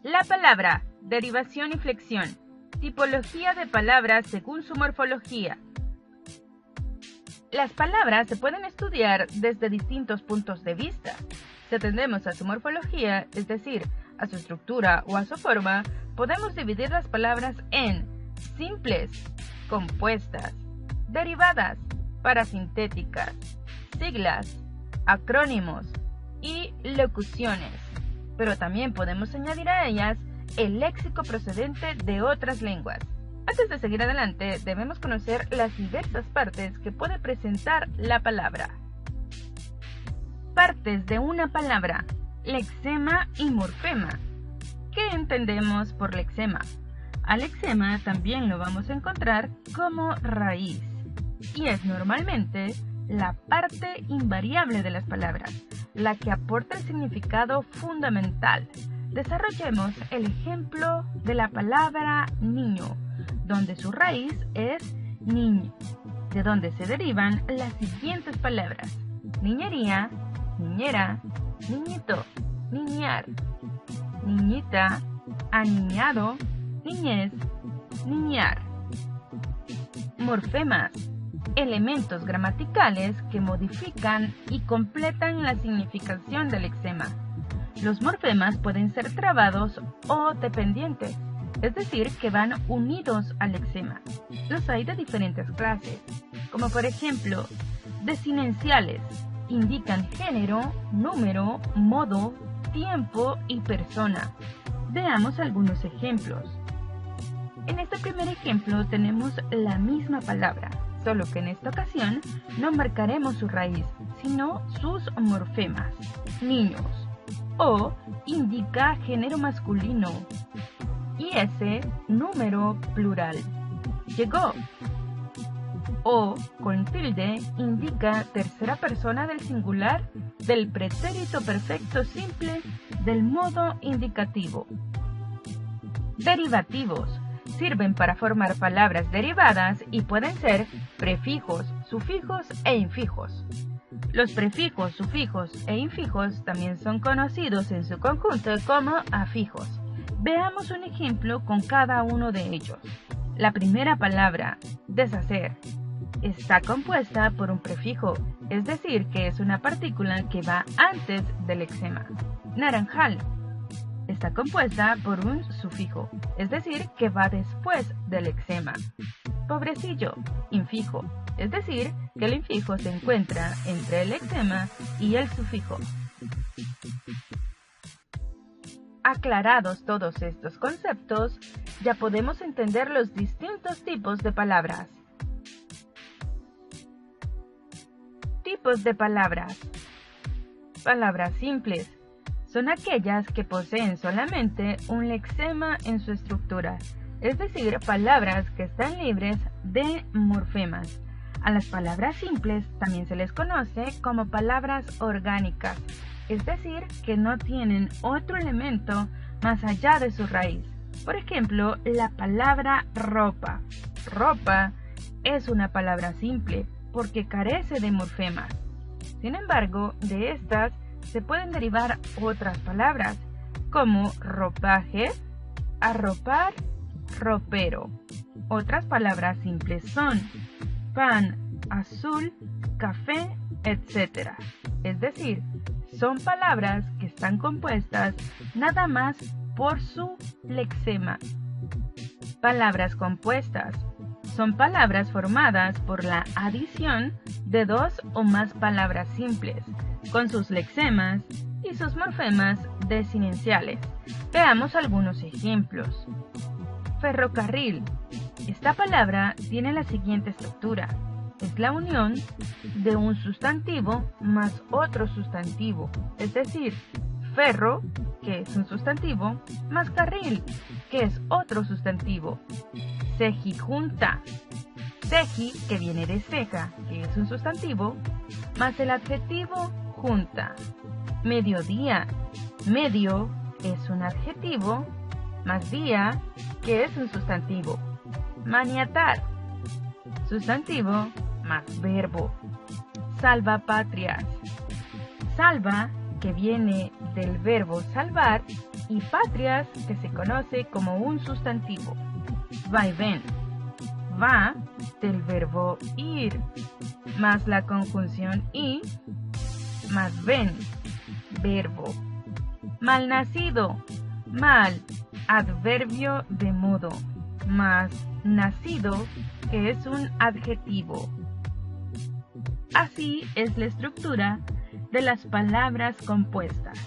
La palabra, derivación y flexión. Tipología de palabras según su morfología. Las palabras se pueden estudiar desde distintos puntos de vista. Si atendemos a su morfología, es decir, a su estructura o a su forma, podemos dividir las palabras en simples, compuestas, derivadas, parasintéticas, siglas, acrónimos y locuciones. Pero también podemos añadir a ellas el léxico procedente de otras lenguas. Antes de seguir adelante, debemos conocer las diversas partes que puede presentar la palabra. Partes de una palabra: lexema y morfema. ¿Qué entendemos por lexema? Al lexema también lo vamos a encontrar como raíz, y es normalmente la parte invariable de las palabras, la que aporta el significado fundamental. Desarrollemos el ejemplo de la palabra niño, donde su raíz es niño, de donde se derivan las siguientes palabras: niñería, niñera, niñito, niñar, niñita, aniñado, niñez, niñar. Morfemas: elementos gramaticales que modifican y completan la significación del lexema. Los morfemas pueden ser trabados o dependientes, es decir, que van unidos al lexema. Los hay de diferentes clases, como por ejemplo, desinenciales: indican género, número, modo, tiempo y persona. Veamos algunos ejemplos. En este primer ejemplo tenemos la misma palabra, solo que en esta ocasión no marcaremos su raíz, sino sus morfemas. Niños. O indica género masculino y ese número plural. Llegó. O con tilde indica tercera persona del singular del pretérito perfecto simple del modo indicativo. Derivativos: sirven para formar palabras derivadas y pueden ser prefijos, sufijos e infijos. Los prefijos, sufijos e infijos también son conocidos en su conjunto como afijos. Veamos un ejemplo con cada uno de ellos. La primera palabra, deshacer, está compuesta por un prefijo, es decir, que es una partícula que va antes del lexema. Naranjal está compuesta por un sufijo, es decir, que va después del lexema. Pobrecillo, infijo, es decir, que el infijo se encuentra entre el lexema y el sufijo. Aclarados todos estos conceptos, ya podemos entender los distintos tipos de palabras. Tipos de palabras. Palabras simples son aquellas que poseen solamente un lexema en su estructura, es decir, palabras que están libres de morfemas. A las palabras simples también se les conoce como palabras orgánicas, es decir, que no tienen otro elemento más allá de su raíz. Por ejemplo, la palabra ropa. Ropa es una palabra simple porque carece de morfemas. Sin embargo, de estas se pueden derivar otras palabras como ropaje, arropar, ropero. Otras palabras simples son pan, azul, café, etc. Es decir, son palabras que están compuestas nada más por su lexema. Palabras compuestas son palabras formadas por la adición de dos o más palabras simples, con sus lexemas y sus morfemas desinenciales. Veamos algunos ejemplos. Ferrocarril. Esta palabra tiene la siguiente estructura. Es la unión de un sustantivo más otro sustantivo, es decir, ferro, que es un sustantivo, más carril, que es otro sustantivo. Cejijunta. Ceji, que viene de ceja, que es un sustantivo, más el adjetivo junta. Mediodía. Medio es un adjetivo, más día, que es un sustantivo. Maniatar. Sustantivo más verbo. Salvapatrias. Salva que viene del verbo salvar, y patrias, que se conoce como un sustantivo. Va y ven. Va del verbo ir, más la conjunción y, más ven, verbo. Malnacido, mal, adverbio de modo, más nacido, que es un adjetivo. Así es la estructura de las palabras compuestas.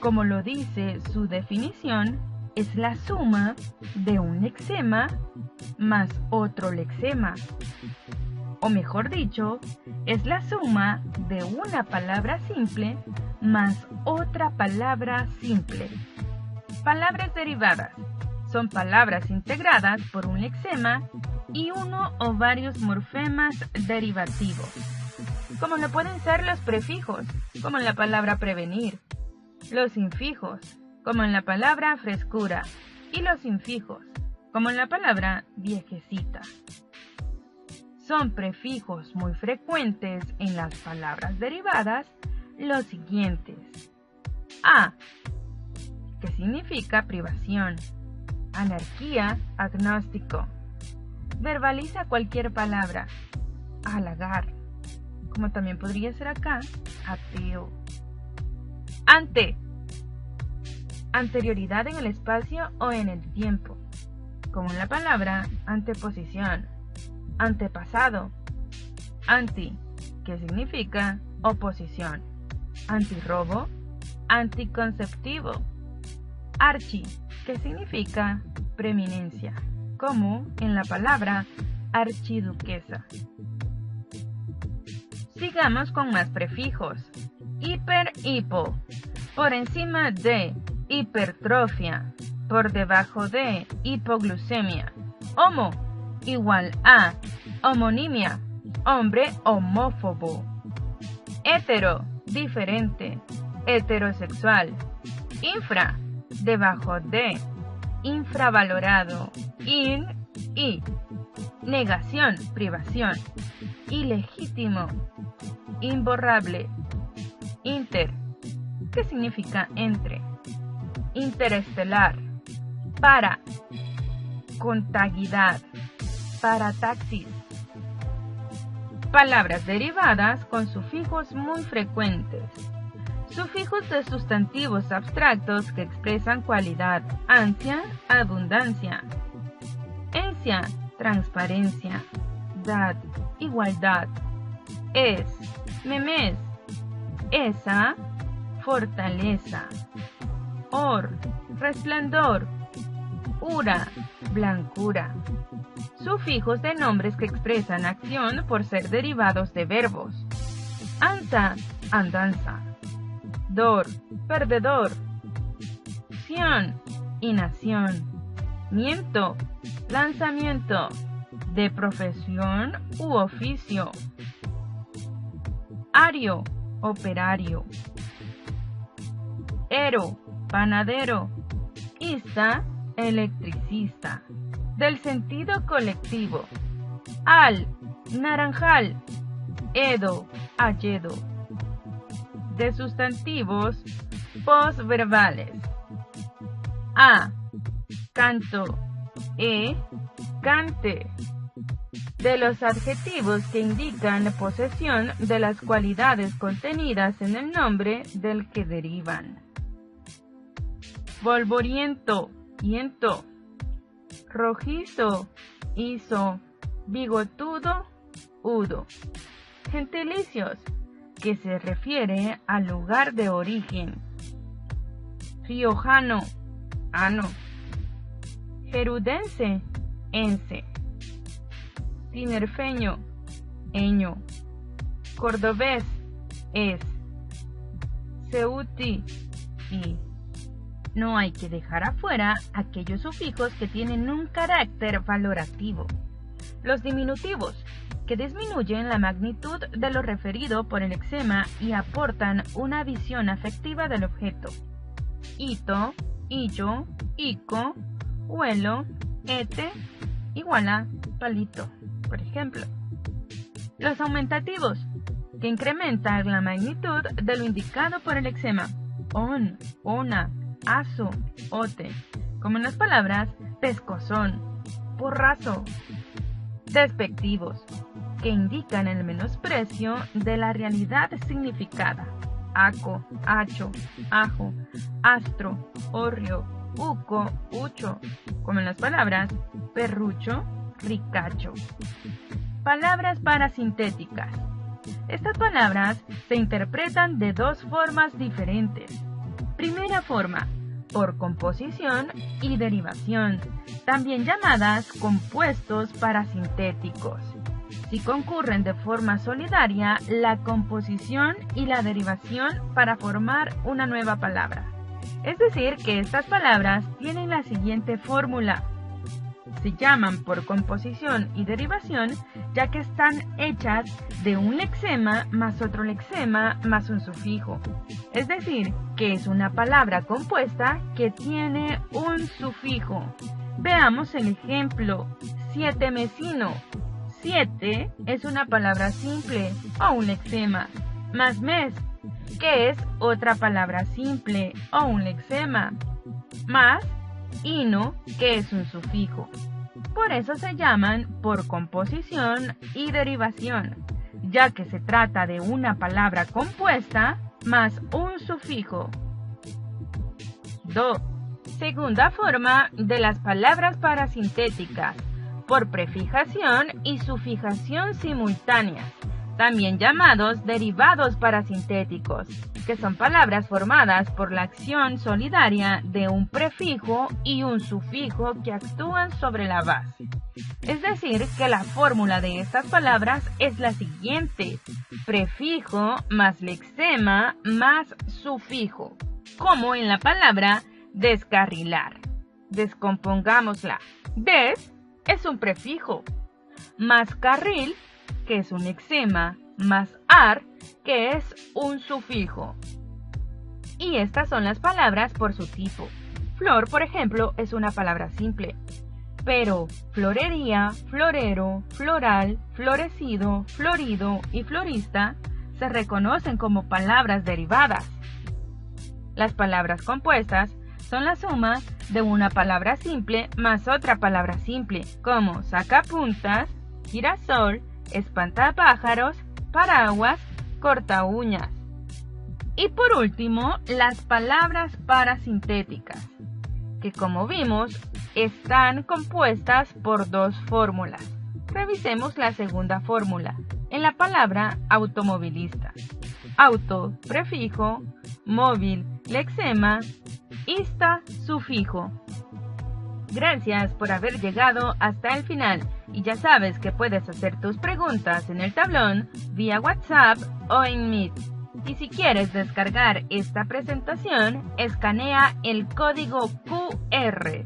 Como lo dice su definición, es la suma de un lexema más otro lexema. O mejor dicho, es la suma de una palabra simple más otra palabra simple. Palabras derivadas son palabras integradas por un lexema y uno o varios morfemas derivativos, como lo pueden ser los prefijos, como en la palabra prevenir, los infijos, como en la palabra frescura, y los infijos, como en la palabra viejecita. Son prefijos muy frecuentes en las palabras derivadas los siguientes. A, que significa privación, anarquía, agnóstico. Verbaliza cualquier palabra. Halagar, como también podría ser acá, ateo. Ante, anterioridad en el espacio o en el tiempo, como en la palabra anteposición. Antepasado. Anti, que significa oposición. Antirrobo, anticonceptivo. Archi, que significa preeminencia, como en la palabra archiduquesa. Sigamos con más prefijos. Hiper, hipo, por encima de, hipertrofia, por debajo de, hipoglucemia. Homo, igual a, homonimia, hombre homófobo. Hetero, diferente, heterosexual. Infra, debajo de, infravalorado. In, y. Negación, privación. Ilegítimo, imborrable. Inter, que significa entre. Interestelar, para. Contaguidad, parataxis. Palabras derivadas con sufijos muy frecuentes. Sufijos de sustantivos abstractos que expresan cualidad: ansia, abundancia. Encia, transparencia. Dad, igualdad. Es, memes. Esa, fortaleza. Or, resplandor. Ura, blancura. Sufijos de nombres que expresan acción por ser derivados de verbos. Ansa, andanza. Dor, perdedor. Sion, inacción. Miento, lanzamiento. De profesión u oficio. Ario, operario. Ero, panadero. Ista, electricista. Del sentido colectivo. Al, naranjal. Edo, hayedo. De sustantivos posverbales. A, canto. Cante. De los adjetivos que indican posesión de las cualidades contenidas en el nombre del que derivan. Polvoriento, viento. Rojizo, hizo. Bigotudo, udo. Gentilicios, que se refiere al lugar de origen. Riojano, ano. Gerudense, ense. Tinerfeño, eño. Cordobés, es. Ceuti, y. No hay que dejar afuera aquellos sufijos que tienen un carácter valorativo. Los diminutivos, que disminuyen la magnitud de lo referido por el lexema y aportan una visión afectiva del objeto. Ito, illo, ico, huelo, ete, igual a palito, por ejemplo. Los aumentativos que incrementa la magnitud de lo indicado por el lexema on, ona, aso, ote, como en las palabras pescozón, porrazo. Despectivos, que indican el menosprecio de la realidad significada: aco, acho, ajo, astro, orrio, uco, ucho, como en las palabras perrucho, ricacho. Palabras parasintéticas. Estas palabras se interpretan de dos formas diferentes. Primera forma, por composición y derivación, también llamadas compuestos parasintéticos. Si concurren de forma solidaria la composición y la derivación para formar una nueva palabra. Es decir, que estas palabras tienen la siguiente fórmula. Se llaman por composición y derivación ya que están hechas de un lexema más otro lexema más un sufijo. Es decir, que es una palabra compuesta que tiene un sufijo. Veamos el ejemplo: sietemesino. Siete es una palabra simple o un lexema, más mes, que es otra palabra simple o un lexema, más ino, que es un sufijo. Por eso se llaman por composición y derivación, ya que se trata de una palabra compuesta más un sufijo. 2. Segunda forma de las palabras parasintéticas, por prefijación y sufijación simultáneas, también llamados derivados parasintéticos, que son palabras formadas por la acción solidaria de un prefijo y un sufijo que actúan sobre la base. Es decir, que la fórmula de estas palabras es la siguiente: prefijo más lexema más sufijo, como en la palabra descarrilar. Descompongámosla. Des es un prefijo, más carril, que es un lexema, más ar, que es un sufijo. Y estas son las palabras por su tipo. Flor, por ejemplo, es una palabra simple, pero florería, florero, floral, florecido, florido y florista se reconocen como palabras derivadas. Las palabras compuestas son la suma de una palabra simple más otra palabra simple, como sacapuntas, girasol, espantapájaros, paraguas, corta uñas. Y por último, las palabras parasintéticas, que como vimos, están compuestas por dos fórmulas. Revisemos la segunda fórmula. En la palabra automovilista: auto, prefijo, móvil, lexema, ista, sufijo. Gracias por haber llegado hasta el final y ya sabes que puedes hacer tus preguntas en el tablón vía WhatsApp o en Meet. Y si quieres descargar esta presentación, escanea el código QR